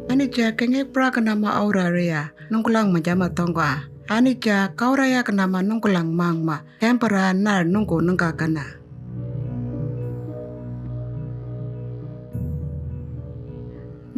Anija kengek pra kenama auraria nungkulang majama tongwa. Anija kauraya kenama nungkulang mangma kempera nar nungku nungka kana.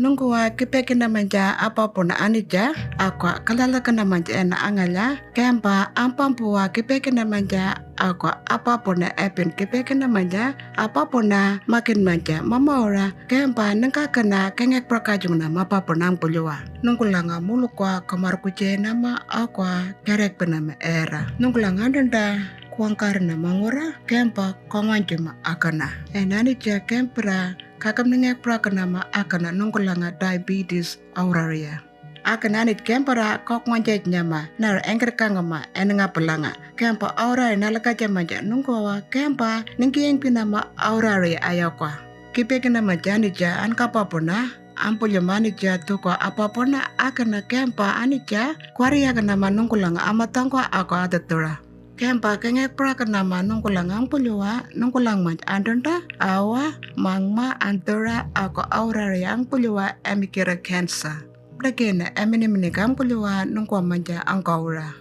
Nungkuwa kipekina manja apapun anija aqua kalala kana manja ena angala kempa ampampuwa kipekina manja aqua apapun epin kipekina manja apapun makin manja mamaura kempa nengka kena kengek prakajungna mapapun ampuluwa nungkulanga mulukwa kamar kuce nama aqua kerek penama era nungkulanga denda kuangkarna mangura kempa konganjuma akana enanija kempra kakam nengek prakanama akana nungkulanga diabetes auraria. Akana nit kempara kok manjat nyama nar engker kangama enenga pelanga kempa auraria nalaka jamanja nungkawa kempa ningkieng pinama auraria ayakwa. Kipekina majanija ankapapuna ampulya manija tuko apapuna akana kempa anija kwaria kanama nungkulanga amatangwa ako adatura. Kempa kengek prakanama nungkulang ampuluwa nungkulang maj andonda awa mangma antura ako auraria ampuluwa emikira cancer. Plakena eminimini ampuluwa nungkwa manja angkaura.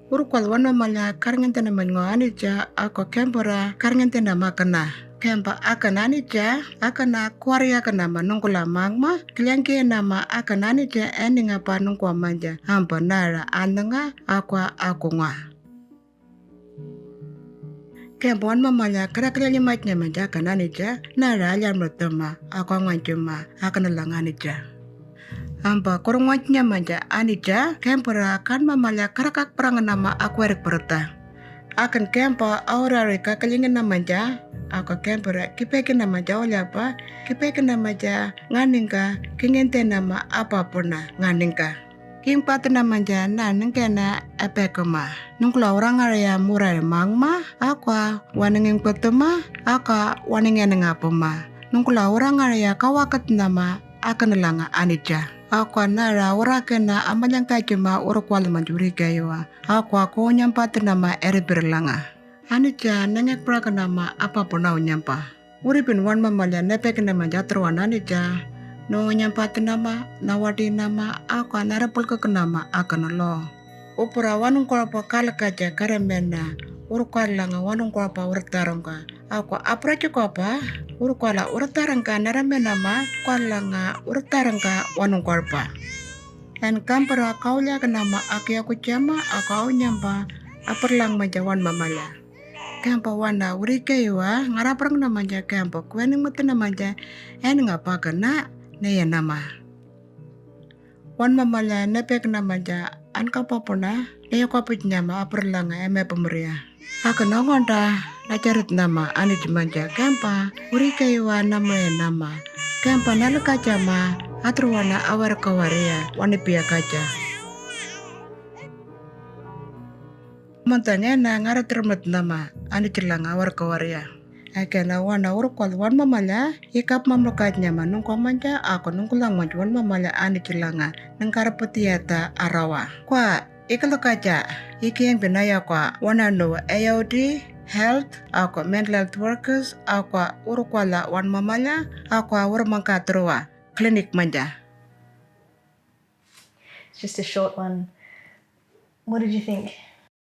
Urukwal wana mala karngentena mango anija ako kempura karngentena makana. Kempa akana anija akana kwaria kanama nungkula mangma kliangke nama akana anija eninga pa nungkwa manja hampa nara ananga akwa akunga. Kempuan mamanya kira-kira matnya manja kana nija nara alyar mertema aku ngancuma akan langanija. Ampa kurang matnya manja anija kempura kan mamanya karakak perangan nama aku erik perta. Akan kempa aurari kakalingin namanja aku kempura kipekin nama jauh apa kipekin namaja nganingka kingente nama apapun nganingka. King patna manja na nengkena epekema. Nungkula orang area murai mangma, aqua wanengeng petema, aka wanengen ngapema. Nungkula orang area kawakat nama akan langa anija. Aqua nara urakena amalang kajema urukwal manjuri gayawa. Aqua ko nyampat nama eribirlanga. Anija nengek praka nama apapun au nyampa. Uripin wan mamalya nepek nama jatruan anija. No nyampati nama, nawadi nama, aku anarapul ke nama akan lo. Upura wanung korapa kalakaja karemena, urukwalanga wanung korapa urtarangka. Aku apra cukopa, urukwala urtarangka naramena ma, kwalanga urtarangka wanung korapa. En kampara kaulia ke nama aku jama, aku nyampa, aperlang majawan mamala. Kempa wana urikeiwa, ngaraprang namanya kempa, kuening mati namanya, en ngapa kena, Neya nama. Wan mamala nepek namaja anka popona neya kopit nyama aperlanga eme pemeria. Aka nongonda najarit nama ani dimanja kempa urikaiwa nama kempa nalaka jama atruwana awar kawaria wani pia kaja. Montangena ngarat termet nama ani cilang awar kawaria. Akena wana urukwal wan mamala ikap mamlokatnya manungko manja aku nungkulang manjuan mamala ani cilanga nengkara petiata arawa. Kwa ikalokaja iki yang binaya kwa wana no AOD health aku mental health workers aku urukwala wan mamala aku urmangkatrua klinik manja. Just a short one. What did you think?